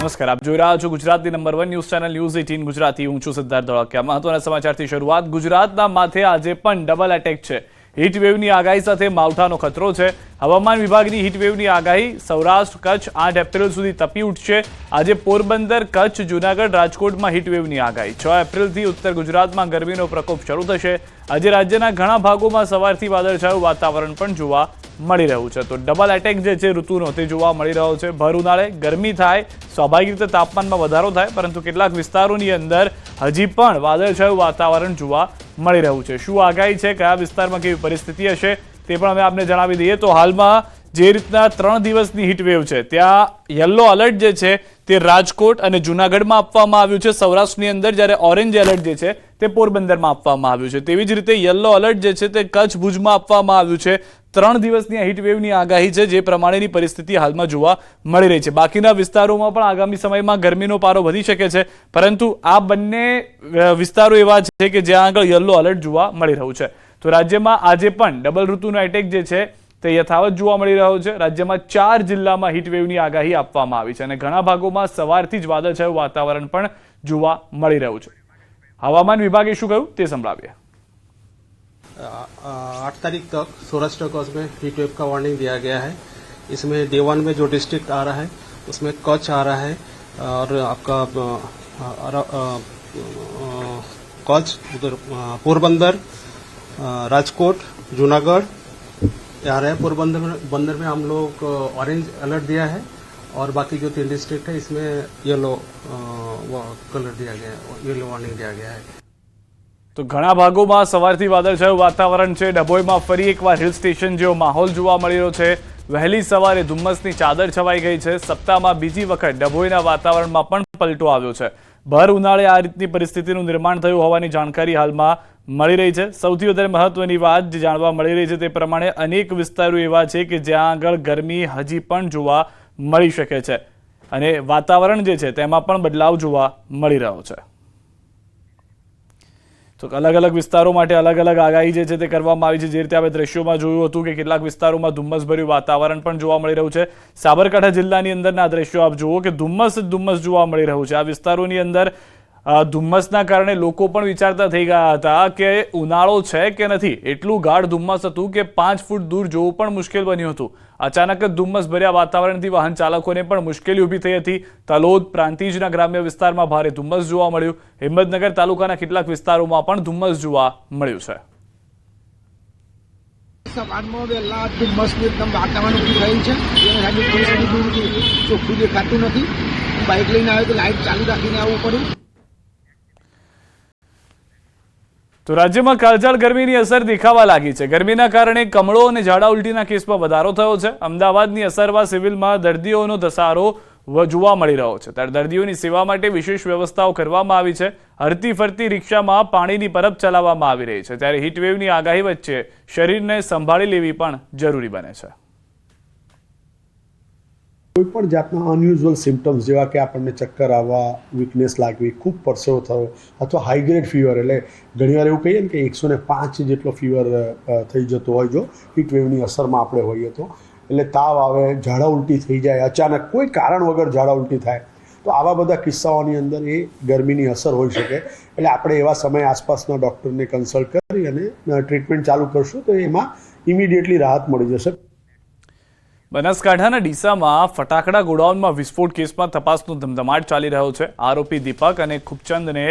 નમસ્કાર, આપ જોઈ રહ્યા છો ગુજરાતની number 1 news channel news 18 Gujarati. હું છું સિદ્ધાર્થ ધોળકિયા। મહત્વના સમાચારથી શરૂઆત। ગુજરાતના માથે આજે પણ ડબલ એટેક છે। હીટવેવની આગાહી સાથે માવઠાનો ખતરો છે। હવામાન વિભાગની હીટવેવની આગાહી સૌરાષ્ટ્ર કચ્છ 8 એપ્રિલ સુધી તપી ઉઠશે। આજે પોરબંદર કચ્છ જૂનાગઢ રાજકોટમાં હીટવેવની આગાહી। 6 એપ્રિલથી ઉત્તર ગુજરાતમાં ગરમીનો પ્રકોપ શરૂ થશે। આજે રાજ્યના ઘણા ભાગોમાં સવારથી વાદળછાયું વાતાવરણ પણ જોવા મળી રહ્યું છે। તો ડબલ એટેક જે છે ઋતુનો તે જોવા મળી રહ્યો છે। ભર ઉનાળે ગરમી થાય, સ્વાભાવિક રીતે તાપમાનમાં વધારો થાય, પરંતુ કેટલાક વિસ્તારોની અંદર હજી પણ વાદળછાયું વાતાવરણ જોવા મળી રહ્યું છે। શું આગાહી છે, કયા વિસ્તારમાં કેવી પરિસ્થિતિ હશે તે પણ અમે આપને જણાવી દઈએ। તો હાલમાં જે રીતના 3 દિવસની હીટવેવ છે, ત્યાં યલો એલર્ટ જે છે તે રાજકોટ અને જૂનાગઢમાં આપવામાં આવ્યું છે સૌરાષ્ટ્રની અંદર, જ્યારે ઓરેન્જ એલર્ટ જે છે તે પોરબંદરમાં આપવામાં આવ્યું છે। તેવી જ રીતે યલો એલર્ટ જે છે તે કચ્છ ભુજમાં આપવામાં આવ્યું છે। 3 દિવસની હીટવેવની આગાહી છે, જે પ્રમાણેની પરિસ્થિતિ હાલમાં જોવા મળી રહી છે। બાકીના વિસ્તારોમાં પણ આગામી સમયમાં ગરમીનો પારો વધી શકે છે, પરંતુ આ બંને વિસ્તારો એવા છે કે જ્યાં આગળ યલો એલર્ટ જોવા મળી રહ્યું છે। તો રાજ્યમાં આજે પણ ડબલ ઋતુનો એટેક જે છે તે યથાવત જોવા મળી રહ્યો છે। રાજ્યમાં 4 જિલ્લામાં હીટવેવની આગાહી આપવામાં આવી છે અને ઘણા ભાગોમાં સવારથી જ વાદળછાયું વાતાવરણ પણ જોવા મળી રહ્યું છે। હવામાન વિભાગે શું કહ્યું તે સંભળાવીએ। 8 तारीख तक सौराष्ट्र कच्छ में हीट वेव का वार्निंग दिया गया है। इसमें डे 1 में जो डिस्ट्रिक्ट आ रहा है उसमें कच्छ आ रहा है और आपका कच्छ, उधर पोरबंदर, राजकोट, जूनागढ़ आ रहे हैं। पोरबंदर में हम लोग ऑरेंज अलर्ट दिया है और बाकी जो 3 डिस्ट्रिक्ट है इसमें येलो कलर दिया गया है, येलो वार्निंग दिया गया है। તો ઘણા ભાગોમાં સવારથી વાદળછાયું વાતાવરણ છે। ડભોઈમાં ફરી એકવાર હિલ સ્ટેશન જેવો માહોલ જોવા મળી રહ્યો છે। વહેલી સવારે ધુમ્મસની ચાદર છવાઈ ગઈ છે। સપ્તાહમાં બીજી વખત ડભોઈના વાતાવરણમાં પણ પલટો આવ્યો છે। ભર ઉનાળે આ રીતની પરિસ્થિતિનું નિર્માણ થયું હોવાની જાણકારી હાલમાં મળી રહી છે। સૌથી વધારે મહત્વની વાત જે જાણવા મળી રહી છે તે પ્રમાણે અનેક વિસ્તારો એવા છે કે જ્યાં આગળ ગરમી હજી પણ જોવા મળી શકે છે અને વાતાવરણ જે છે તેમાં પણ બદલાવ જોવા મળી રહ્યો છે। તો અલગ અલગ વિસ્તારો માટે અલગ અલગ આગાહી જે છે તે કરવામાં આવી છે। જે રીતે આપણે દ્રશ્યોમાં જોયું હતું કે કેટલાક વિસ્તારોમાં ધુમ્મસભર્યું વાતાવરણ પણ જોવા મળી રહ્યું છે। સાબરકાંઠા જિલ્લાની અંદરના દ્રશ્યો આપ જુઓ કે ધુમ્મસ જોવા મળી રહ્યું છે। આ વિસ્તારોની અંદર ધુમ્મસના કારણે લોકો પણ વિચારતા થઈ ગયા હતા કે ઉનાળો છે કે નથી। એટલું ગાઢ ધુમ્મસ હતું કે 5 ફૂટ દૂર જોવું પણ મુશ્કેલ બન્યું હતું। અચાનક જ ધુમ્મસ ભર્યા વાતાવરણથી વાહન ચાલકોને પણ મુશ્કેલી ઊભી થઈ હતી। તલોદ, પ્રાંતિજના ગ્રામ્ય વિસ્તારમાં ભારે ધુમ્મસ જોવા મળ્યું। હિંમતનગર તાલુકાના કેટલાક વિસ્તારોમાં પણ ધુમ્મસ જોવા મળ્યું છે। સવારમાં વહેલા ધુમ્મસનું એકદમ વાતાવરણ ઊભું રહ્યું છે, જેના પરિસ્થિતિ ચોખ્ખું દેખાતું નથી। બાઇક લઈને આવ્યો તો લાઇટ ચાલુ રાખીને આવવું પડ્યું। તો રાજ્યમાં કાળઝાળ ગરમીની અસર દેખાવા લાગી છે। ગરમીના કારણે કમળો અને ઝાડા ઉલટીના કેસમાં વધારો થયો છે। અમદાવાદની અસરવા સિવિલમાં દર્દીઓનો ધસારો જોવા મળી રહ્યો છે। ત્યારે દર્દીઓની સેવા માટે વિશેષ વ્યવસ્થાઓ કરવામાં આવી છે। હરતી ફરતી રિક્ષામાં પાણીની પરબ ચલાવવામાં આવી રહી છે। ત્યારે હીટવેવની આગાહી વચ્ચે શરીરને સંભાળી લેવી પણ જરૂરી બને છે। કોઈ પણ જાતના અનયુઝ્યુઅલ સિમ્ટમ્સ જેવા કે આપણને ચક્કર આવવા, વીકનેસ લાગવી, ખૂબ પરસેવો થયો અથવા હાઈ ગ્રેડ ફીવર, એટલે ઘણીવાર એવું કહીએ ને કે 105 જેટલો ફીવર થઈ જતો હોય જો હીટવેવની અસરમાં આપણે હોઈએ તો, એટલે તાવ આવે, ઝાડા ઉલટી થઈ જાય, અચાનક કોઈ કારણ વગર ઝાડા ઉલટી થાય, તો આવા બધા કિસ્સાઓની અંદર એ ગરમીની અસર હોઈ શકે। એટલે આપણે એવા સમયે આસપાસના ડૉક્ટરને કન્સલ્ટ કરી અને ટ્રીટમેન્ટ ચાલુ કરશું તો એમાં ઇમિડિયેટલી રાહત મળી જશે। બનાસકાંઠાના ડીસામાં ફટાકડા ગોડાઉનમાં વિસ્ફોટ કેસમાં તપાસનો ધમધમાટ ચાલી રહ્યો છે। આરોપી દીપક અને ખૂબચંદને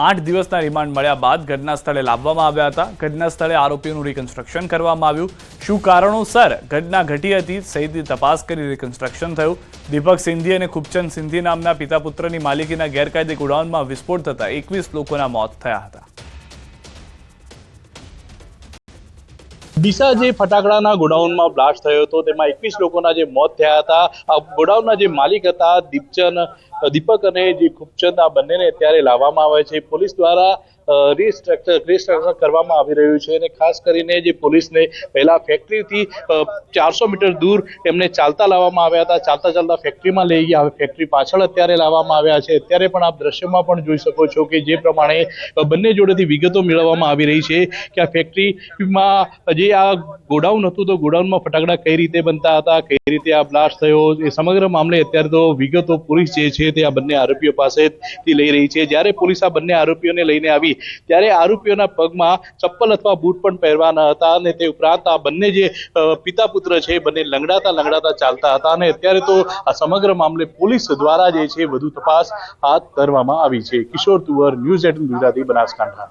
8 દિવસના રિમાન્ડ મળ્યા બાદ ઘટના સ્થળે લાવવામાં આવ્યા હતા। ઘટના સ્થળે આરોપીઓનું રિકન્સ્ટ્રક્શન કરવામાં આવ્યું। શું કારણોસર ઘટના ઘટી હતી સહિતની તપાસ કરી રિકન્સ્ટ્રક્શન થયું। દીપક સિંધી અને ખૂબચંદ સિંધી નામના પિતા પુત્રની માલિકીના ગેરકાયદે ગોડાઉનમાં વિસ્ફોટ થતા 21 લોકોના મોત થયા હતા। ડીસા જે ફટાકડાના ગોડાઉનમાં બ્લાસ્ટ થયો હતો તેમાં 21 લોકોના જે મોત થયા હતા। આ ગોડાઉનના જે માલિક હતા દીપક અને જે ખૂબચંદ, આ બંનેને અત્યારે લાવવામાં આવે છે। પોલીસ દ્વારા રિસ્ટ્રક્ચર કરવામાં આવી રહ્યું છે અને ખાસ કરીને જે પોલીસને પહેલા ફેક્ટરીથી 400 મીટર દૂર એમને ચાલતા લાવવામાં આવ્યા હતા। ચાલતા ફેક્ટરીમાં લઈ ગયા, ફેક્ટરી પાછળ અત્યારે લાવવામાં આવ્યા છે। અત્યારે પણ આપ દ્રશ્યમાં પણ જોઈ શકો છો કે જે પ્રમાણે બંને જોડેથી વિગતો મેળવવામાં આવી રહી છે કે આ ફેક્ટરીમાં જે આ ગોડાઉન હતું તો ગોડાઉનમાં ફટાકડા કઈ રીતે બનતા હતા, કઈ રીતે આ બ્લાસ્ટ થયો, એ સમગ્ર મામલે અત્યારે તો વિગતો પોલીસ જે છે છે તે આ બંને આરોપીઓ પાસેથી લઈ રહી છે। જ્યારે પોલીસ આ બંને આરોપીઓને લઈને આવી ત્યારે આરોપીઓના પગમાં ચપ્પલ અથવા બૂટ પણ પહેરવા ન હતા અને તે ઉપરાંત આ બંને જે પિતા પુત્ર છે બંને લંગડાતા ચાલતા હતા અને અત્યારે તો આ સમગ્ર મામલે પોલીસ દ્વારા જે છે વધુ તપાસ હાથ ધરવામાં આવી છે। કિશોર તુવર, ન્યૂઝ18 ગુજરાતી, બનાસકાંઠા।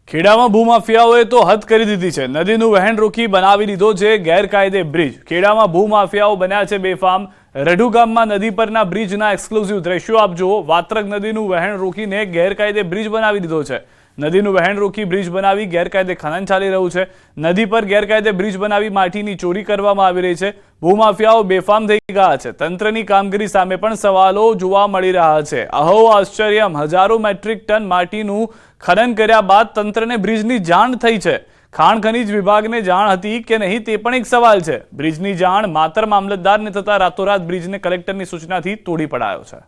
ખેડામાં ભૂમાફિયાઓએ તો હદ કરી દીધી છે। નદીનું વહેણ રોકી બનાવી દીધો છે ગેરકાયદે બ્રિજ। ખેડામાં ભૂમાફિયાઓ બન્યા છે બેફામ। રઢુ ગામમાં નદી પરના બ્રિજના એક્સક્લુઝિવ દ્રશ્યો આપ જુઓ। વાત્રક નદીનું વહેણ રોકીને ગેરકાયદે બ્રિજ બનાવી દીધો છે। નદીનું વહેણ રોકી બ્રિજ બનાવી ગેરકાયદે ખનન ચાલી રહ્યું છે। નદી પર ગેરકાયદે બ્રિજ બનાવી માટીની ચોરી કરવામાં આવી રહી છે। ભૂમાફિયાઓ બેફામ થઈ ગયા છે। તંત્રની કામગીરી સામે પણ સવાલો જોવા મળી રહ્યા છે। અહો આશ્ચર્યમ, હજારો મેટ્રિક ટન માટીનું ખનન કર્યા બાદ તંત્રને બ્રિજની જાણ થઈ છે। ખાણ ખનીજ વિભાગને જાણ હતી કે નહીં તે પણ એક સવાલ છે। બ્રિજની જાણ માત્ર મામલતદારને થતા રાતોરાત બ્રિજને કલેક્ટરની સૂચનાથી તોડી પડાયો છે।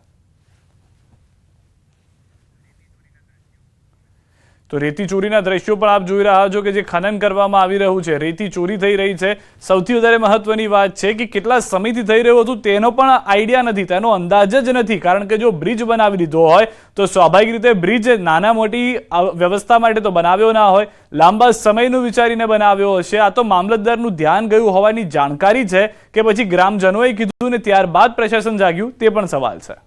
તો રેતી ચોરીના દ્રશ્યો પણ આપ જોઈ રહ્યા છો કે જે ખનન કરવામાં આવી રહ્યું છે। રેતી ચોરી થઈ રહી છે। સૌથી વધારે મહત્વની વાત છે કે કેટલા સમયથી થઈ રહ્યું હતું તેનો પણ આઈડિયા નથી, તેનો અંદાજ જ નથી। કારણ કે જો બ્રિજ બનાવી દીધો હોય તો સ્વાભાવિક રીતે બ્રિજ નાના મોટી વ્યવસ્થા માટે તો બનાવ્યો ના હોય, લાંબા સમયનું વિચારીને બનાવ્યો હશે। આ તો મામલતદારનું ધ્યાન ગયું હોવાની જાણકારી છે કે પછી ગ્રામજનોએ કીધું ને ત્યારબાદ પ્રશાસન જાગ્યું, તે પણ સવાલ છે।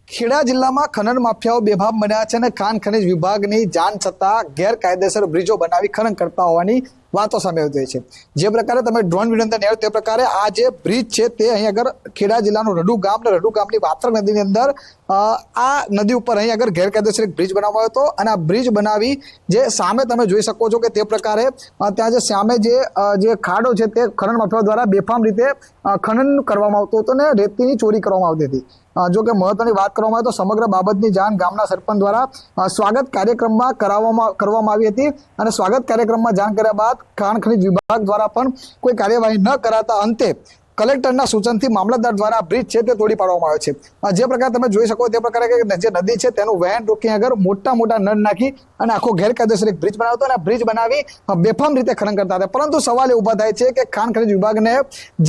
ખેડા જિલ્લામાં ખનન માફિયાઓ બેફામ બન્યા છે અને ખાણ ખનીજ વિભાગની જાણ છતાં ગેરકાયદેસર બ્રિજો બનાવી ખનન કરતા હોવાની વાતો સામે આવી છે। જે પ્રકારે તમે ડ્રોન વિડીયો અંદર નિહાળ્યો તે પ્રકારે આ જે બ્રિજ છે તે અહીં આગળ ખેડા જિલ્લાનું રઢુ ગામ અને રઢુ ગામની વાત્રક નદીની અંદર આ નદી ઉપર અહીં આગળ ગેરકાયદેસર એક બ્રિજ બનાવવામાં આવ્યો હતો અને આ બ્રિજ બનાવી જે સામે તમે જોઈ શકો છો કે તે પ્રકારે ત્યાં જે સામે જે ખાડો છે તે ખનન માફિયાઓ દ્વારા બેફામ રીતે ખનન કરવામાં આવતું હતું અને રેતીની ચોરી કરવામાં આવતી હતી। જો કે મહત્વની વાત કરવામાં આવે તો સમગ્ર બાબતની જાણ ગામના સરપંચ દ્વારા સ્વાગત કાર્યક્રમમાં કરવામાં આવી હતી અને સ્વાગત કાર્યક્રમમાં જાણ કર્યા બાદ ખાણ ખનીજ વિભાગ દ્વારા પણ કોઈ કાર્યવાહી ન કરાતા અંતે કલેક્ટરના સૂચનથી મામલતદાર દ્વારા બ્રિજ છે તે તોડી પાડવામાં આવ્યો છે। જે પ્રકારે તમે જોઈ શકો તે પ્રકારે જે નદી છે તેનું વહેણ રોકી આગળ મોટા નળ નાખી અને આખો ગેરકાયદેસર એક બ્રિજ બનાવતો અને બ્રિજ બનાવી બેફામ રીતે ખનન કરતા હતા। પરંતુ સવાલ એ ઉભા થાય છે કે ખાણ ખનીજ વિભાગને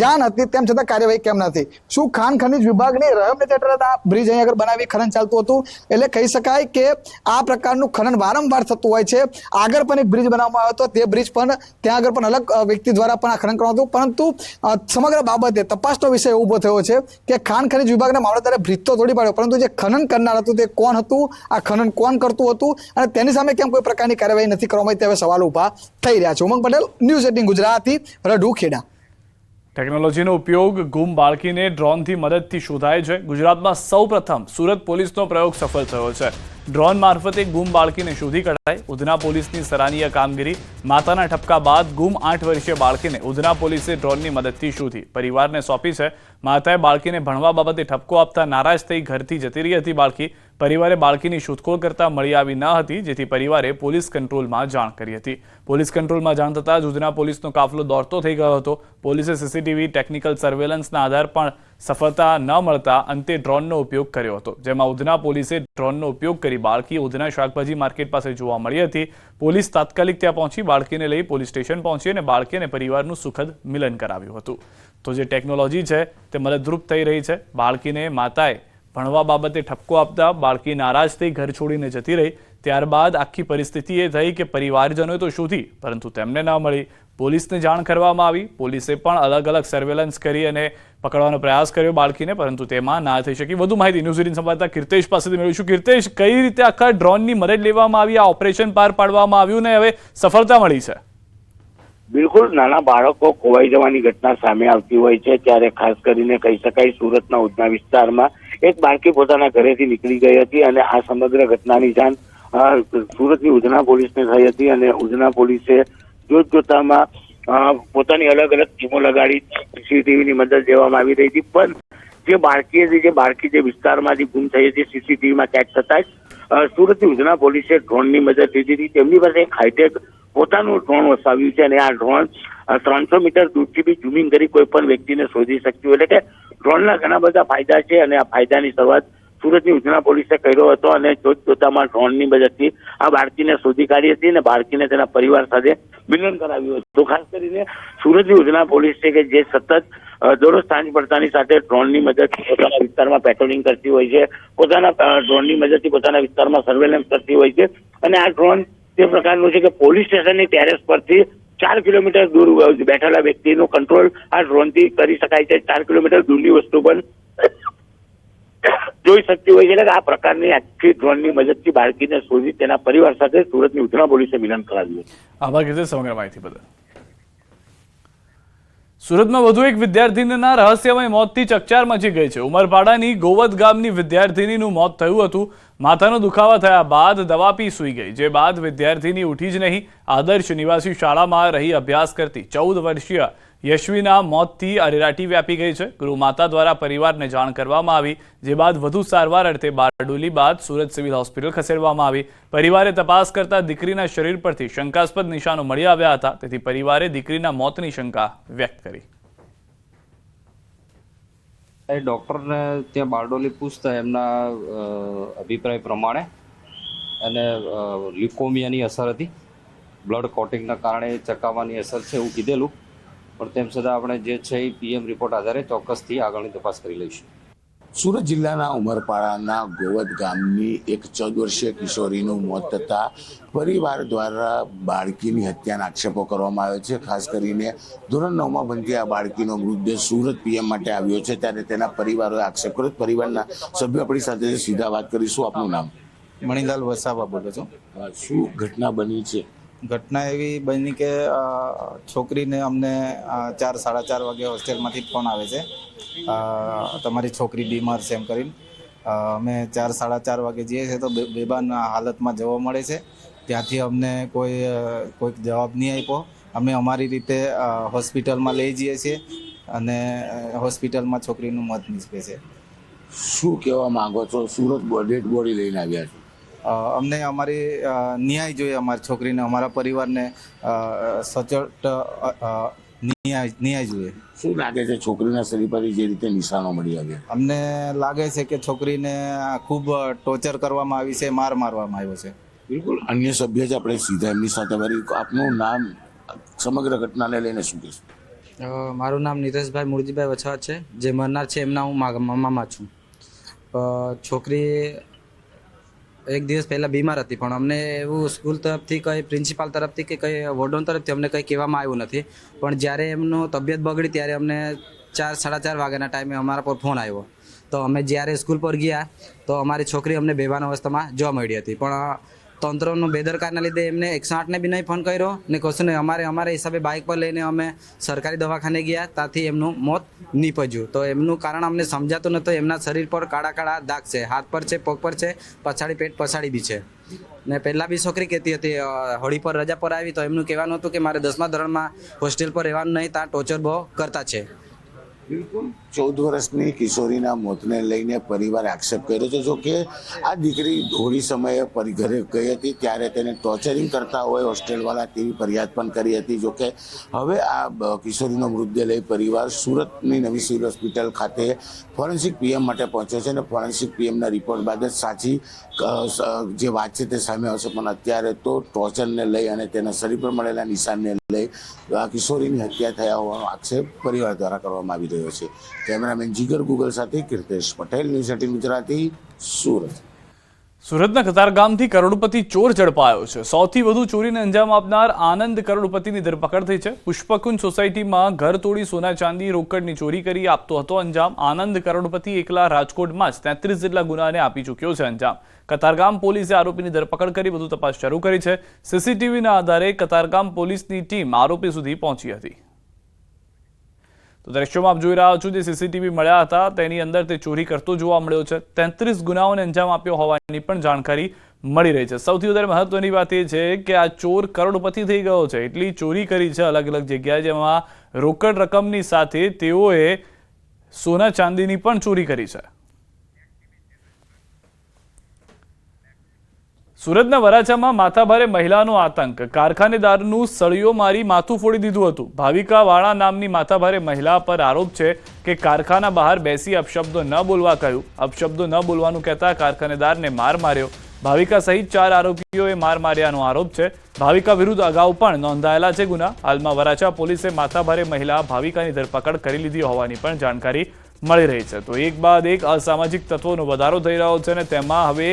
જાણ હતી તેમ છતાં કાર્યવાહી કેમ નથી? શું ખાણ ખનીજ વિભાગની રહેમ નથી હેઠળ આ બ્રિજ અહીં આગળ બનાવી ખનન ચાલતું હતું? એટલે કહી શકાય કે આ પ્રકારનું ખનન વારંવાર થતું હોય છે। આગળ પણ એક બ્રિજ બનાવવામાં આવ્યો હતો, તે બ્રિજ પણ ત્યાં આગળ પણ અલગ વ્યક્તિ દ્વારા પણ આ ખનન કરવામાં હતું, પરંતુ સમગ્ર બાબતે તપાસનો વિષય ઉભો થયો છે કે ખાણ ખનીજ વિભાગના મામલતદારે બ્રિજ તો તોડી પાડ્યો, પરંતુ જે ખનન કરનાર હતું તે કોણ હતું, આ ખનન કોણ કરતું હતું અને તેની સામે કેમ કોઈ પ્રકારની કાર્યવાહી નથી કરવામાં આવી, તેવા સવાલ ઉભા થઈ રહ્યા છે। ઉમંગ પટેલ, ન્યૂઝ18 ગુજરાતી, રઢુ, ખેડા। ટેકનોલોજીનો ઉપયોગ ગુમ બાળકીને ડ્રોનથી મદદથી શોધાય છે। ગુજરાતમાં સૌપ્રથમ સુરત પોલીસનો પ્રયોગ સફળ થયો છે। ડ્રોન મારફતે ગુમ બાળકીને શોધી કઢાઈ। ઉધના પોલીસની સરાહનીય કામગીરી। માતાના ઠપકા બાદ ગુમ 8 વર્ષીય બાળકીને ઉધના પોલીસે ડ્રોનની મદદથી શોધી પરિવારને સોંપી છે। માતાએ બાળકીને ભણવા બાબતે ઠપકો આપતા નારાજ થઈ ઘરથી જતી રહી હતી બાળકી। પરિવારે બાળકીની શોધખોળ કરતા મળી આવી ન હતી, જેથી પરિવારે પોલીસ કંટ્રોલમાં જાણ કરી હતી। પોલીસ કંટ્રોલમાં જાણ થતાં જ ઉધના પોલીસનો કાફલો દોડતો થઈ ગયો હતો। પોલીસે સીસીટીવી ટેકનિકલ સર્વેલન્સના આધાર પણ સફળતા ન મળતા અંતે ડ્રોનનો ઉપયોગ કર્યો હતો, જેમાં ઉધના પોલીસે ડ્રોનનો ઉપયોગ કરી બાળકી ઉધના શાકભાજી માર્કેટ પાસે જોવા મળી હતી। પોલીસ તાત્કાલિક ત્યાં પહોંચી બાળકીને લઈ પોલીસ સ્ટેશન પહોંચી અને બાળકી અને પરિવારનું સુખદ મિલન કરાવ્યું હતું। તો જે ટેકનોલોજી છે તે મદદરૂપ થઈ રહી છે। બાળકીને માતાએ ભણવા બાબતે ઠપકો આપતા બાળકી નારાજ થઈ ઘર છોડીને જતી રહી। ત્યારબાદ આખી પરિસ્થિતિ એ થઈ કે પરિવારજનોએ તો શોધી પરંતુ તેમને ન મળી। પોલીસને જાણ કરવામાં આવી। પોલીસે પણ અલગ અલગ સર્વેલન્સ કરી અને પકડવાનો પ્રયાસ કર્યો બાળકીને, પરંતુ તેમાં ના થઈ શકી। વધુ માહિતી ન્યૂઝ18 સંવાદદાતા કીર્તેશ પાસેથી મેળવીશું। કીર્તેશ, કઈ રીતે આખા ડ્રોનની મદદ લેવામાં આવી, આ ઓપરેશન પાર પાડવામાં આવ્યું ને હવે સફળતા મળી છે? બિલકુલ, નાના બાળકો ખોવાઈ જવાની ઘટના સામે આવતી હોય છે, ત્યારે ખાસ કરીને કહી શકાય સુરતના ઉધના વિસ્તારમાં એક બાળકી પોતાના ઘરેથી નીકળી ગઈ હતી અને આ સમગ્ર ઘટનાની જાણ સુરતની ઉધના પોલીસને થઈ હતી અને ઉધના પોલીસે જોતજોતામાં પોતાની અલગ અલગ ટીમો લગાડી સીસીટીવીની મદદ લેવામાં આવી રહી હતી। પણ જે બાળકી જે વિસ્તારમાંથી ગુમ થઈ હતી સીસીટીવીમાં કેદ થતા જ સુરતની ઉધના પોલીસે ડ્રોનની મદદ લીધી હતી। તેમની પાસે એક હાઈટેક પોતાનું ડ્રોન વસાવ્યું છે અને આ ડ્રોન 300 મીટર દૂરથી બી ઝૂમિંગ કરી કોઈ પણ વ્યક્તિને શોધી શક્યું। એટલે કે ડ્રોનના ઘણા બધા ફાયદા છે અને આ ફાયદાની શરૂઆત સુરતની ઉધના પોલીસે કર્યો હતો અને જોતજોતામાં ડ્રોનની મદદથી આ બાળકીને શોધી કાઢી હતી અને બાળકીને તેના પરિવાર સાથે મિલન કરાવ્યું હતું। તો ખાસ કરીને સુરતની ઉધના પોલીસ છે કે જે સતત દરરોજ સાંજ પડતાની સાથે ડ્રોનની મદદથી પોતાના વિસ્તારમાં પેટ્રોલિંગ કરતી હોય છે, પોતાના ડ્રોનની મદદથી પોતાના વિસ્તારમાં સર્વેલન્સ કરતી હોય છે. અને આ ડ્રોન તે પ્રકારનું છે કે પોલીસ સ્ટેશનની ટેરેસ પરથી 4 કિલોમીટર દૂર બેઠેલા વ્યક્તિનો કંટ્રોલ આ ડ્રોનથી કરી શકાય છે. 4 કિલોમીટર દૂરની વસ્તુ પણ જોઈ શકતી હોય છે. એટલે આ પ્રકારની આખી ડ્રોનની મદદથી બાળકીને શોધી તેના પરિવાર સાથે સુરતની ઉધના પોલીસે મિલન કરાવ્યું. આભાર કીધે સમગ્ર માહિતી બદલ. સુરતમાં વધુ એક વિદ્યાર્થીનીના રહસ્યમય મોતથી ચકચાર મચી ગઈ છે. ઉમરપાડાની ગોવદ ગામની વિદ્યાર્થીનીનું મોત થયું હતું. માથાનો દુખાવા થયા બાદ દવા પી સૂઈ ગઈ, જે બાદ વિદ્યાર્થીની ઉઠી જ નહીં. આદર્શ નિવાસી શાળામાં રહી અભ્યાસ કરતી 14 વર્ષીય યશવીના મોતથી અરેરાટી વ્યાપી ગઈ છે. ગૃહમાતા દ્વારા પરિવારને જાણ કરવામાં આવી, જે બાદ વધુ સારવાર અર્થે બારડોલી બાદ સુરત સિવિલ હોસ્પિટલ ખસેડવામાં આવી. પરિવારે તપાસ કરતા દીકરીના શરીર પરથી શંકાસ્પદ નિશાનો મળી આવ્યા હતા. તેથી પરિવારે દીકરીના મોતની શંકા વ્યક્ત કરી. ડૉક્ટરને ત્યાં બારડોલી પૂછતા એમના અભિપ્રાય પ્રમાણે અને લ્યુકોમિયાની અસર હતી, બ્લડ કોટિંગના કારણે ચકાવવાની અસર છે એવું કીધેલું. પણ તેમ છતાં આપણે જે છે એ PM રિપોર્ટ આધારે ચોક્કસથી આગળની તપાસ કરી લઈશું. સુરત જિલ્લાના ઉમરપાડાના ગોવદ ગામની એક 14 વર્ષીય કિશોરીનું મોત થતાં પરિવાર દ્વારા બાળકીની હત્યાના આક્ષેપો કરવામાં આવ્યો છે. ખાસ કરીને ધોરણ 9માં ભણતી આ બાળકીનો મૃતદેહ સુરત PM માટે આવ્યો છે, ત્યારે તેના પરિવારોએ આક્ષેપ કર્યો. પરિવારના સભ્યો આપણી સાથે સીધા વાત કરીશું. આપનું નામ? મણીલાલ વસાવા બોલું છું. શું ઘટના બની છે? ઘટના એવી બની કે છોકરીને અમને 4, 4:30 વાગે હોસ્ટેલમાંથી ફોન આવે છે, તમારી છોકરી બીમાર છે એમ કરીને. અમે 4, 4:30 વાગે જઈએ છીએ તો બેભાન હાલતમાં જોવા મળે છે. ત્યાંથી અમને કોઈક જવાબ નહીં આપ્યો. અમે અમારી રીતે હોસ્પિટલમાં લઈ જઈએ છીએ અને હોસ્પિટલમાં છોકરીનું મોત નીપજે છે. શું કહેવા માંગો છો? સુરત ડેડ બોડી લઈને આવ્યા છો. અમને અમારી ન્યાય જોઈએ, અમારી છોકરીને, અમારા પરિવારને સચોટ ન્યાય જોઈએ. શું લાગે છે છોકરીના શરીર પર જે રીતે નિશાનો મળી આવ્યા? અમને લાગે છે કે છોકરીને ખૂબ ટોર્ચર કરવામાં આવી છે, મારવામાં આવ્યો છે. બિલકુલ. અન્ય સભ્ય જ આપણે સીધા એમની સાથે વારી. આપનું નામ, સમગ્ર ઘટનાને લઈને શું કહેશો? મારું નામ નીતેશભાઈ મુરજીભાઈ વછવા છે. જે મરનાર છે એમના હું મામા છું. છોકરી એક દિવસ પહેલાં બીમાર હતી, પણ અમને એવું સ્કૂલ તરફથી કંઈ, પ્રિન્સિપાલ તરફથી કે કંઈ વોર્ડન તરફથી અમને કંઈ કહેવામાં આવ્યું નથી. પણ જ્યારે એમનું તબિયત બગડી ત્યારે અમને 4, 4:30 વાગ્યાના ટાઈમે અમારા પર ફોન આવ્યો. તો અમે જ્યારે સ્કૂલ પર ગયા તો અમારી છોકરી અમને બેભાન અવસ્થામાં જોવા મળી હતી. પણ તંત્રનું બેદરકારીના લીધે એમને 108ને બી નહીં ફોન કર્યો ને કશું નહીં. અમારા હિસાબે બાઇક પર લઈને અમે સરકારી દવાખાને ગયા, ત્યાંથી એમનું મોત નીપજ્યું. તો એમનું કારણ અમને સમજાતું નહોતું. એમના શરીર પર કાળા દાગ છે, હાથ પર છે, પગ પર છે, પછાડી પેટ પછાડી બી છે. ને પહેલાં બી છોકરી કહેતી હતી હોળી પર રજા પર આવી તો એમનું કહેવાનું હતું કે મારે 10મા ધોરણમાં હોસ્ટેલ પર રહેવાનું નહીં, ત્યાં ટોર્ચર બહુ કરતા છે. બિલકુલ. 14 વર્ષની કિશોરીના મોતને લઈને પરિવારે આક્ષેપ કર્યો છે. જો કે આ દીકરી હોળી સમયે ઘરે ગઈ હતી ત્યારે તેને ટોર્ચરિંગ કરતા હોય હોસ્ટેલવાળા, તેવી ફરિયાદ પણ કરી હતી. જો કે હવે આ કિશોરીનો મૃતદેહ લઈ પરિવાર સુરતની નવી સિવિલ હોસ્પિટલ ખાતે ફોરેન્સિક PM માટે પહોંચ્યો છે અને ફોરેન્સિક PMના રિપોર્ટ બાદ જ સાચી જે વાત છે તે સામે આવશે. પણ અત્યારે તો ટોર્ચરને લઈ અને તેના શરીર પર મળેલા નિશાનને લઈ આ કિશોરીની હત્યા થયા હોવાનો આક્ષેપ પરિવાર દ્વારા કરવામાં આવી રહ્યો છે. કેમેરામેન જીગર ગુગલ સાથે કીર્તેશ પટેલ, ન્યૂઝ 18 ગુજરાતી, સુરત. સુરતના કતારગામથી કરોડપતિ ચોર ઝડપાયો છે. સૌથી વધુ ચોરીને અંજામ આપનાર આનંદ કરોડપતિની ધરપકડ થઈ છે. પુષ્પકુંજ સોસાયટીમાં ઘર તોડી સોના ચાંદી રોકડની ચોરી કરી આપતો હતો અંજામ. આનંદ કરોડપતિ એકલા રાજકોટમાં જ 33 જેટલા ગુનાને આપી ચૂક્યો છે અંજામ. કતારગામ પોલીસે આરોપીની ધરપકડ કરી વધુ તપાસ શરૂ કરી છે. CCTVના આધારે કતારગામ પોલીસની ટીમ આરોપી સુધી પહોંચી હતી. તો દ્રશ્યોમાં આપ જોઈ રહ્યા છો જે CCTV મળ્યા હતા તેની અંદર તે ચોરી કરતો જોવા મળ્યો છે. 33 ગુનાઓને અંજામ આપ્યો હોવાની પણ જાણકારી મળી રહી છે. સૌથી વધારે મહત્વની વાત એ છે કે આ ચોર કરોડપતિ થઈ ગયો છે. એટલી ચોરી કરી છે અલગ અલગ જગ્યાએ, જેમાં રોકડ રકમની સાથે તેઓએ સોના ચાંદીની પણ ચોરી કરી છે. સુરતના વરાછામાં માથાભારે મહિલાનો આતંક. કારખાનેદારનું સળિયો મારી માથું ફોડી દીધું હતું. ભાવિકા વાળા નામની માથાભારે મહિલા પર આરોપ છે કે કારખાના બહાર બેસી અપશબ્દો ન બોલવા કહ્યું. અપશબ્દો ન બોલવાનું કહેતા કારખાનેદારને માર માર્યો. ભાવિકા સહિત 4 આરોપીઓએ માર માર્યાનો આરોપ છે. ભાવિકા વિરુદ્ધ અગાઉ પણ નોંધાયેલા છે ગુના. હાલમાં વરાછા પોલીસે માથાભારે મહિલા ભાવિકાની ધરપકડ કરી લીધી હોવાની પણ જાણકારી મળી રહી છે. તો એક બાદ એક અસામાજિક તત્વોનો વધારો થઈ રહ્યો છે અને તેમાં હવે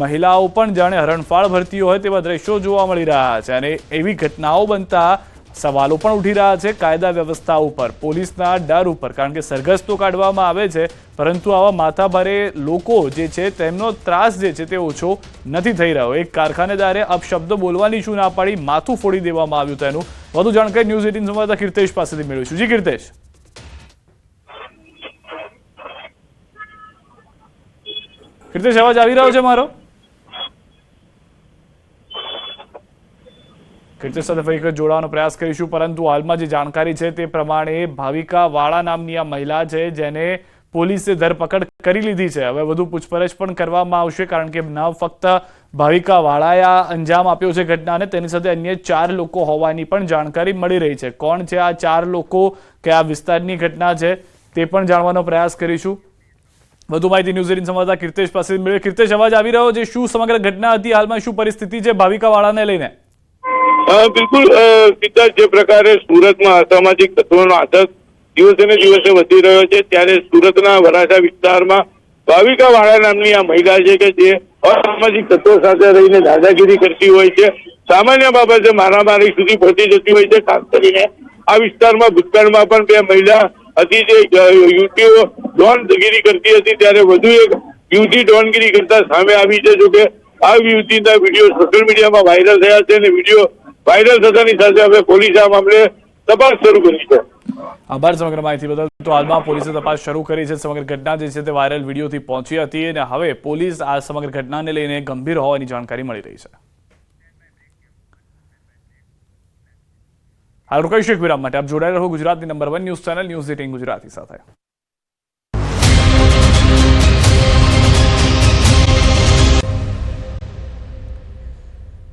મહિલાઓ પણ જાણે હરણફાળ ભરતી હોય તેવા દ્રશ્યો જોવા મળી રહ્યા છે અને એવી ઘટનાઓ બનતા સવાલો પણ ઉઠી રહ્યા છે કાયદા વ્યવસ્થા ઉપર, પોલીસના ડર ઉપર, કારણ કે સરઘસ તો કાઢવામાં આવે છે પરંતુ આવા માથાભારે લોકો જે છે તેમનો ત્રાસ જે છે તે ઓછો નથી થઈ રહ્યો. એક કારખાનેદારે અપશબ્દો બોલવાની શું ના પાડી, માથું ફોડી દેવામાં આવ્યું તેનું. વધુ જાણકારી ન્યૂઝ 18 સંવાદદાતા કીર્તેશ પાસેથી મેળવીશું. જી કીર્તેશ. કીર્તેશ, અવાજ આવી રહ્યો છે મારો? કીર્તેશ સાથે ફરી જોડવાનો પ્રયાસ કરીશું, પરંતુ હાલમાં જે જાણકારી છે તે પ્રમાણે ભાવિકા વાળા નામની આ મહિલા છે જેને પોલીસે ધરપકડ કરી લીધી છે. હવે વધુ પૂછપરછ પણ કરવામાં આવશે, કારણ કે ન ફક્ત ભાવિકા વાળાએ અંજામ આપ્યો છે ઘટનાને, તેની સાથે અન્ય 4 લોકો હોવાની પણ જાણકારી મળી રહી છે. કોણ છે આ 4 લોકો, કયા વિસ્તારની ઘટના છે તે પણ જાણવાનો પ્રયાસ કરીશું. વધુ માહિતી ન્યૂઝ 18 સંવાદદાતા કીર્તેશ પાસે મેળવી. કીર્તેશ, અવાજ આવી રહ્યો છે? શું સમગ્ર ઘટના હતી, હાલમાં શું પરિસ્થિતિ છે ભાવિકા વાળાને લઈને? બિલકુલ સિદ્ધાર્થ, જે પ્રકારે સુરતમાં અસામાજિક તત્વોનો આતંક દિવસે ને દિવસે વધી રહ્યો છે, ત્યારે સુરતના વરાછા વિસ્તારમાં ભાવિકા વાળા નામની આ મહિલા છે કે જે અસામાજિક તત્વો સાથે રહીને દાદાગીરી કરતી હોય છે. સામાન્ય બાબતે મારામારી સુધી પહોંચી જતી હોય છે. ખાસ કરીને આ વિસ્તારમાં ભૂતકાળમાં પણ 2 મહિલા હતી જે યુવતીઓ ડોનગીરી કરતી હતી, ત્યારે વધુ એક યુવતી ડોનગીરી કરતા સામે આવી છે. જોકે આ યુવતીના વિડીયો સોશિયલ મીડિયામાં વાયરલ થયા છે અને વિડીયો વાયરલ થતાની સાથે હવે પોલીસે આ મામલે તપાસ શરૂ કરી છે. આભાર સમગ્ર માહિતી બદલ. તો હાલમાં પોલીસે તપાસ શરૂ કરી છે. સમગ્ર ઘટના જે છે તે વાયરલ વિડીયોથી પહોંચી હતી અને હવે પોલીસ આ સમગ્ર ઘટનાને લઈને ગંભીર હોવાની જાણકારી મળી રહી છે. હાલ રોકાઈશું એક વિરામ માટે. આપ જોડાયેલા રહો ગુજરાતની number 1 news channel news 18 Gujarati સાથે.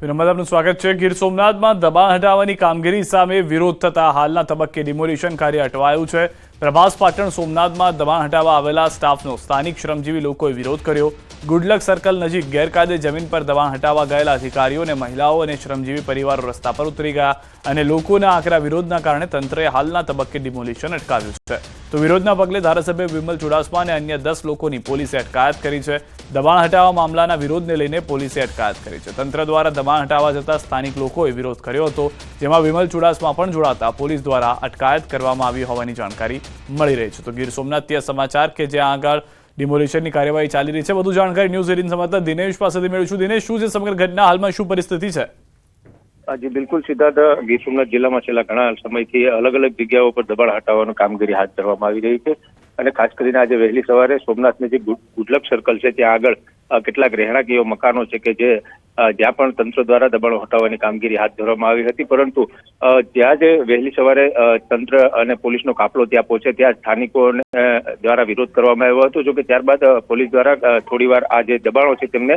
આપનું સ્વાગત છે. ગીર સોમનાથમાં દબાણ હટાવવાની કામગીરી સામે વિરોધ થતા હાલના તબક્કે ડિમોલિશન કાર્ય અટવાયું છે. પ્રભાસ પાટણ સોમનાથમાં દબાણ હટાવવા આવેલા સ્ટાફનો સ્થાનિક શ્રમજીવી લોકોએ વિરોધ કર્યો. ગુડલક સર્કલ નજીક ગેરકાયદે જમીન પર દબાણ હટાવવા ગયેલા અધિકારીઓ અને મહિલાઓ અને શ્રમજીવી પરિવારો રસ્તા પર ઉતરી ગયા અને લોકોના આકરા વિરોધના કારણે તંત્રએ હાલના તબક્કે ડિમોલિશન અટકાવ્યું છે. તો વિરોધના પગલે ધારાસભ્ય વિમલ ચુડાસમા અને અન્ય 10 લોકોની પોલીસે અટકાયત કરી છે. દબાણ હટાવવા મામલાના વિરોધને લઈને પોલીસે અટકાયત કરી છે. તંત્ર દ્વારા દબાણ હટાવવા જતા સ્થાનિક લોકોએ વિરોધ કર્યો હતો, જેમાં વિમલ ચુડાસમા પણ જોડાતા પોલીસ દ્વારા અટકાયત કરવામાં આવી હોવાની જાણકારી મળી રહી છે. તો ગીર સોમનાથથી સમાચાર કે જ્યાં આગળ ડિમોલિશનની કાર્યવાહી ચાલી રહી છે. વધુ જાણકારી ન્યૂઝ 18 સંવાદદાતા દિનેશ પાસેથી મેળવીશું. દિનેશ, શું છે સમગ્ર ઘટના, હાલમાં શું પરિસ્થિતિ છે? જી બિલકુલ સિદ્ધાર્થ, ગીર સોમનાથ જિલ્લામાં છેલ્લા ઘણા સમયથી અલગ અલગ જગ્યાઓ પર દબાણ હટાવવાની કામગીરી હાથ ધરવામાં આવી રહી છે અને ખાસ કરીને આજે વહેલી સવારે સોમનાથની જે ગુડલક સર્કલ છે ત્યાં આગળ કેટલાક રહેણાંક એવા મકાનો છે કે જે જ્યાં પણ તંત્ર દ્વારા દબાણો હટાવવાની કામગીરી હાથ ધરવામાં આવી હતી, પરંતુ ત્યાં જે વહેલી સવારે તંત્ર અને પોલીસનો કાફલો ત્યાં પહોંચે ત્યાં સ્થાનિકોને દ્વારા વિરોધ કરવામાં આવ્યો હતો. જોકે ત્યારબાદ પોલીસ દ્વારા થોડીવાર આ જે દબાણો છે તેમને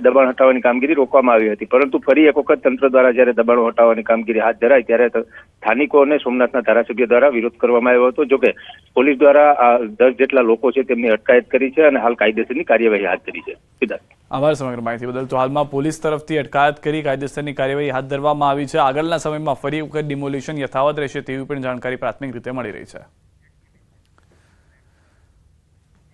દબાણ હટાવવાની કામગીરી રોકવામાં આવી હતી, પરંતુ ફરી એક વખત તંત્ર દ્વારા જ્યારે દબાણો હટાવવાની કામગીરી હાથ ધરાઈ ત્યારે સ્થાનિકો અને સોમનાથના ધારાસભ્ય દ્વારા વિરોધ કરવામાં આવ્યો હતો. જોકે પોલીસ દ્વારા 10 જેટલા લોકો છે તેમની અટકાયત કરી છે અને હાલ કાયદેસરની કાર્યવાહી હાથ ધરી છે. સિદ્ધાર્થ, આભાર સમગ્ર માહિતી બદલ. તો હાલમાં પોલીસ તરફથી અટકાયત કરી કાયદેસરની કાર્યવાહી હાથ ધરવામાં આવી છે. આગળના સમયમાં ફરી વખત ડિમોલિશન યથાવત રહેશે તેવી પણ જાણકારી પ્રાથમિક રીતે મળી રહી છે.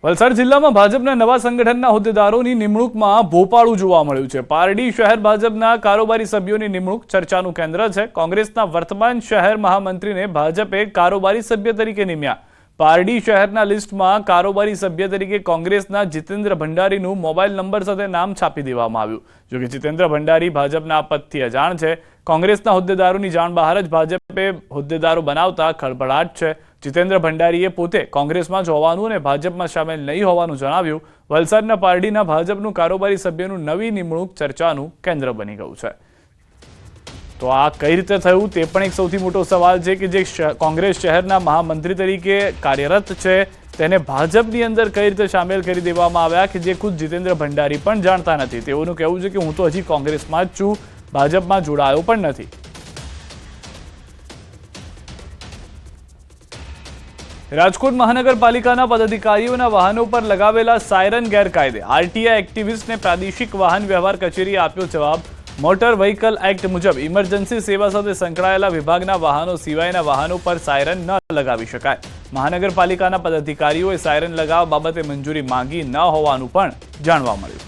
વલસાડ જિલ્લામાં ભાજપના નવા સંગઠનના હોદ્દેદારોની નિમણૂકમાં ભોપાળું જોવા મળ્યું છે. પારડી શહેર ભાજપના કારોબારી સભ્યોની નિમણૂક ચર્ચાનું કેન્દ્ર છે. કોંગ્રેસના વર્તમાન શહેર મહામંત્રીને ભાજપે કારોબારી સભ્ય તરીકે નિમ્યા. પારડી શહેરના લિસ્ટમાં કારોબારી સભ્ય તરીકે કોંગ્રેસના જીતેન્દ્ર ભંડારીનું મોબાઈલ નંબર સાથે નામ છાપી દેવામાં આવ્યું. જોકે જીતેન્દ્ર ભંડારી ભાજપના પદથી અજાણ છે. કોંગ્રેસના હોદ્દેદારોની જાણ બહાર જ ભાજપે હોદ્દેદારો બનાવતા ખળભળાટ છે. જીતેન્દ્ર ભંડારીએ પોતે કોંગ્રેસમાં જ હોવાનું અને ભાજપમાં સામેલ નહીં હોવાનું જણાવ્યું. વલસાડના પારડીના ભાજપનું કારોબારી સભ્યનું નવી નિમણૂક ચર્ચાનું કેન્દ્ર બની ગયું છે. તો આ કઈ રીતે થયું તે પણ એક સૌથી મોટો સવાલ છે કે જે કોંગ્રેસ શહેરના મહામંત્રી તરીકે કાર્યરત છે તેને ભાજપની અંદર કઈ રીતે સામેલ કરી દેવામાં આવ્યા કે જે ખુદ જીતેન્દ્ર ભંડારી પણ જાણતા નથી. તેઓનું કહેવું છે કે હું તો હજી કોંગ્રેસમાં જ છું, ભાજપમાં જોડાયો પણ નથી. રાજકોટ મહાનગરપાલિકાના પદાધિકારીઓના વાહનો પર લગાવેલા સાયરન ગેરકાયદે. આરટીઆઈ એક્ટિવિસ્ટને પ્રાદેશિક વાહન વ્યવહાર કચેરીએ આપ્યો જવાબ. મોટર વ્હીકલ એક્ટ મુજબ ઇમરજન્સી સેવા સાથે સંકળાયેલા વિભાગના વાહનો સિવાયના વાહનો પર સાયરન ન લગાવી શકાય. મહાનગરપાલિકાના પદાધિકારીઓએ સાયરન લગાવવા બાબતે મંજૂરી માંગી ન હોવાનું પણ જાણવા મળ્યું.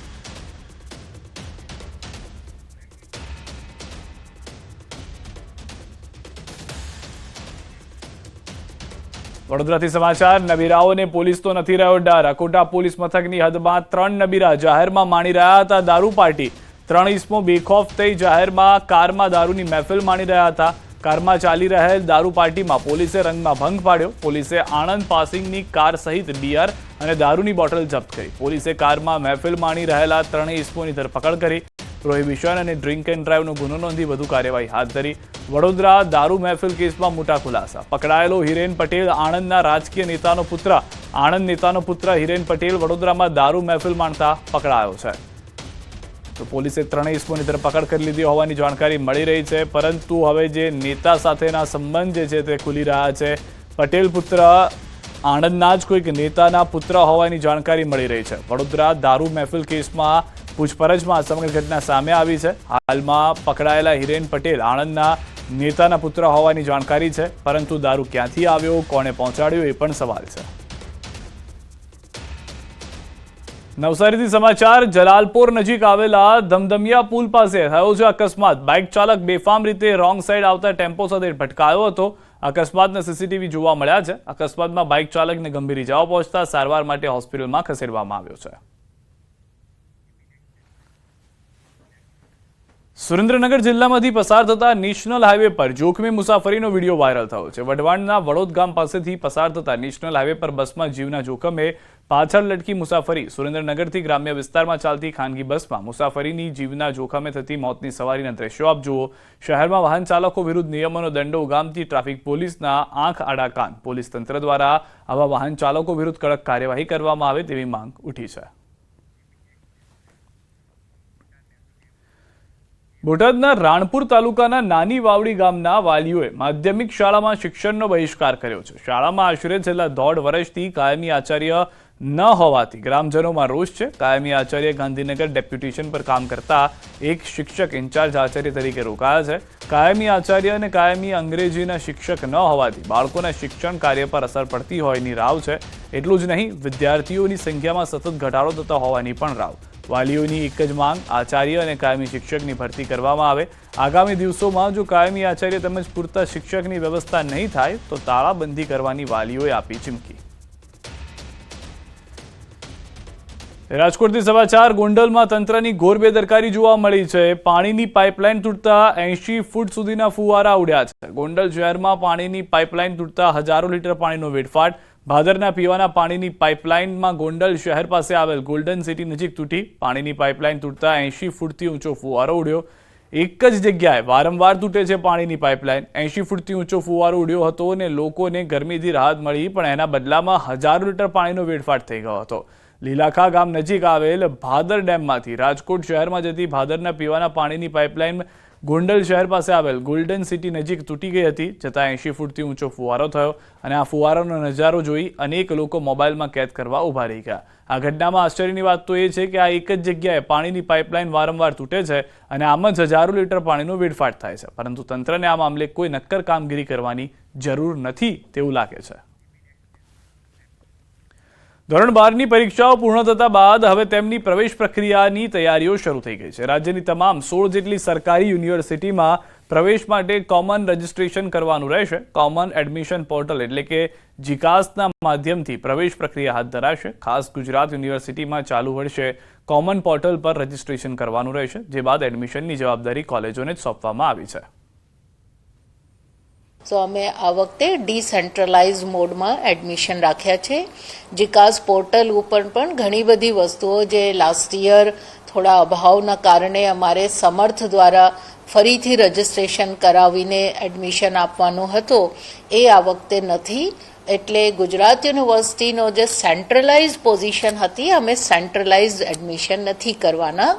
વડોદરાથી સમાચાર. નબીરાઓને પોલીસ તો નથી રહ્યો ડર. અકોટા પોલીસ મથકની હદમાં 3 નબીરા જાહેરમાં માણી રહ્યા હતા દારૂ પાર્ટી. 3 ઇસમો બેખોફ થઈ જાહેરમાં કારમાં દારૂની મહેફિલ માણી રહ્યા હતા. કારમાં ચાલી રહેલ દારૂ પાર્ટીમાં પોલીસે રંગમાં ભંગ પાડ્યો. પોલીસે આણંદ પાસિંગની કાર સહિત બિયર અને દારૂની બોટલ જપ્ત કરી. પોલીસે કારમાં મહેફિલ માણી રહેલા 3 ઇસમોની ધરપકડ કરી. પ્રોહિબિશન અને ડ્રિંક એન્ડ ડ્રાઈવનો ગુનો નોંધી વધુ કાર્યવાહી હાથ ધરી. વડોદરા દારૂ મહેફિલ કેસમાં મોટા ખુલાસા. પકડાયેલો હિરેન પટેલ આણંદના રાજકીય નેતાનો પુત્ર. આણંદ નેતાનો પુત્ર હિરેન પટેલ વડોદરામાં દારૂ મહેફિલ માણતા પકડાયો છે. તો પોલીસે 3 ઇસમોની ધરપકડ કરી લીધી હોવાની જાણકારી મળી રહી છે. પરંતુ હવે જે નેતા સાથેના સંબંધ જે છે તે ખુલી રહ્યા છે. પટેલ પુત્ર આણંદના જ કોઈક નેતાના પુત્ર હોવાની જાણકારી મળી રહી છે. વડોદરા દારૂ મહેફિલ કેસમાં પૂછપરછમાં સમગ્ર ઘટના સામે આવી છે. હાલમાં પકડાયેલા હિરેન પટેલ આણંદના નેતાના પુત્ર હોવાની જાણકારી છે. પરંતુ દારૂ ક્યાંથી આવ્યો, કોણે પહોંચાડ્યો એ પણ સવાલ છે. નવસારીથી સમાચાર. જલાલપોર નજીક આવેલા ધમધમિયા પુલ પાસે થયો છે અકસ્માત. બાઇક ચાલક બેફામ રીતે રોંગ સાઈડ આવતા ટેમ્પો સાથે ભટકાયો હતો. અકસ્માતના સીસીટીવી જોવા મળ્યા છે. અકસ્માતમાં બાઇક ચાલકને ગંભીર ઇજાઓ પહોંચતા સારવાર માટે હોસ્પિટલમાં ખસેડવામાં આવ્યો છે. સુરેન્દ્રનગર જિલ્લામાંથી પસાર થતા નેશનલ હાઈવે પર જોખમી મુસાફરીનો વિડીયો વાયરલ થયો છે. વઢવાણના વડોદ ગામ પાસેથી પસાર થતા નેશનલ હાઈવે પર બસમાં જીવના જોખમે પાછળ લટકી મુસાફરી. સુરેન્દ્રનગરથી ગ્રામ્ય વિસ્તારમાં ચાલતી ખાનગી બસમાં મુસાફરીની જીવના જોખમે થતી મોતની સવારીના દ્રશ્યો આપ જુઓ. શહેરમાં વાહન ચાલકો વિરુદ્ધ નિયમોનો દંડો ઉગામતી ટ્રાફિક પોલીસના આંખ આડા કાન. પોલીસ તંત્ર દ્વારા આવા વાહન ચાલકો વિરુદ્ધ કડક કાર્યવાહી કરવામાં આવે તેવી માંગ ઉઠી છે. બોટાદના રાણપુર તાલુકાના નાની વાવડી ગામના વાલીઓએ માધ્યમિક શાળામાં શિક્ષણનો બહિષ્કાર કર્યો છે. શાળામાં આશરે છેલ્લા 1.5 વર્ષથી કાયમી આચાર્ય ન હોવાથી ગ્રામજનોમાં રોષ છે. કાયમી આચાર્ય ગાંધીનગર ડેપ્યુટેશન પર કામ કરતા એક શિક્ષક ઇન્ચાર્જ આચાર્ય તરીકે રોકાયા છે. કાયમી આચાર્ય અને કાયમી અંગ્રેજીના શિક્ષક ન હોવાથી બાળકોના શિક્ષણ કાર્ય પર અસર પડતી હોયની રાવ છે. એટલું જ નહીં, વિદ્યાર્થીઓની સંખ્યામાં સતત ઘટાડો થતા હોવાની પણ રાવ. વાલીઓની એક જ માંગ આચાર્ય અને કાયમી શિક્ષકની ભરતી કરવામાં આવે. આગામી દિવસોમાં જો કાયમી આચાર્ય તેમજ પૂરતા શિક્ષકની વ્યવસ્થા નહીં થાય તો તાળાબંધી કરવાની વાલીઓએ આપી ચીમકી. રાજકોટથી સમાચાર. ગોંડલમાં તંત્રની ઘોર બેદરકારી જોવા મળી છે. પાણીની પાઇપલાઇન તૂટતા 80 ફૂટ સુધીના ફુવારા ઉડ્યા છે. ગોંડલ શહેરમાં પાણીની પાઇપલાઇન તૂટતા હજારો લીટર પાણીનો વેડફાટ. ભાદરના પીવાના પાણીની પાઇપલાઇનમાં ગોંડલ શહેર પાસે આવેલ ગોલ્ડન સિટી નજીક તૂટી. પાણીની પાઇપલાઇન તૂટતા 80 ફૂટથી ઊંચો ફુવારો ઉડ્યો. એક જ જગ્યાએ વારંવાર તૂટે છે પાણીની પાઇપલાઇન. 80 ફૂટથી ઊંચો ફુવારો ઉડ્યો હતો અને લોકોને ગરમીથી રાહત મળી, પણ એના બદલામાં હજારો લીટર પાણીનો વેડફાટ થઈ ગયો હતો. લીલાખા ગામ નજીક આવેલ ભાદર ડેમમાંથી રાજકોટ શહેરમાં જતી ભાદરના પીવાના પાણીની પાઇપલાઇન ગોંડલ શહેર પાસે આવેલ ગોલ્ડન સિટી નજીક તૂટી ગઈ હતી. જતાં 80 ફૂટથી ઊંચો ફુવારો થયો અને આ ફુવારાનો નજારો જોઈ અનેક લોકો મોબાઈલમાં કેદ કરવા ઊભા રહી ગયા. આ ઘટનામાં આશ્ચર્યની વાત તો એ છે કે આ એક જ જગ્યાએ પાણીની પાઇપલાઇન વારંવાર તૂટે છે અને આમ જ હજારો લીટર પાણીનો વેડફાટ થાય છે. પરંતુ તંત્રને આ મામલે કોઈ નક્કર કામગીરી કરવાની જરૂર નથી તેવું લાગે છે. ધોરણ 12ની પરીક્ષાઓ પૂર્ણ થતા બાદ હવે તેમની પ્રવેશ પ્રક્રિયાની તૈયારીઓ શરૂ થઈ ગઈ છે. રાજ્યની તમામ 16 જેટલી સરકારી યુનિવર્સિટીમાં પ્રવેશ માટે કોમન રજિસ્ટ્રેશન કરવાનું રહેશે. કોમન એડમિશન પોર્ટલ એટલે કે જીકાસના માધ્યમથી પ્રવેશ પ્રક્રિયા હાથ ધરાશે. ખાસ ગુજરાત યુનિવર્સિટીમાં ચાલુ વર્ષે કોમન પોર્ટલ પર રજિસ્ટ્રેશન કરવાનું રહેશે, જે બાદ એડમિશનની જવાબદારી કોલેજોને જ સોંપવામાં આવી છે. સો અમે આ વખતે ડિસેન્ટ્રલાઇઝ મોડમાં એડમિશન રાખ્યા છે. જીકાસ પોર્ટલ ઉપર પણ ઘણી બધી વસ્તુઓ જે લાસ્ટ યર થોડા અભાવના કારણે અમારે સમર્થ દ્વારા ફરીથી રજિસ્ટ્રેશન કરાવીને એડમિશન આપવાનો હતો એ આ વખતે નથી. એટલે ગુજરાત યુનિવર્સિટીનો જે સેન્ટ્રલાઇઝ પોઝિશન હતી અમે સેન્ટ્રલાઇઝ એડમિશન નથી કરવાના.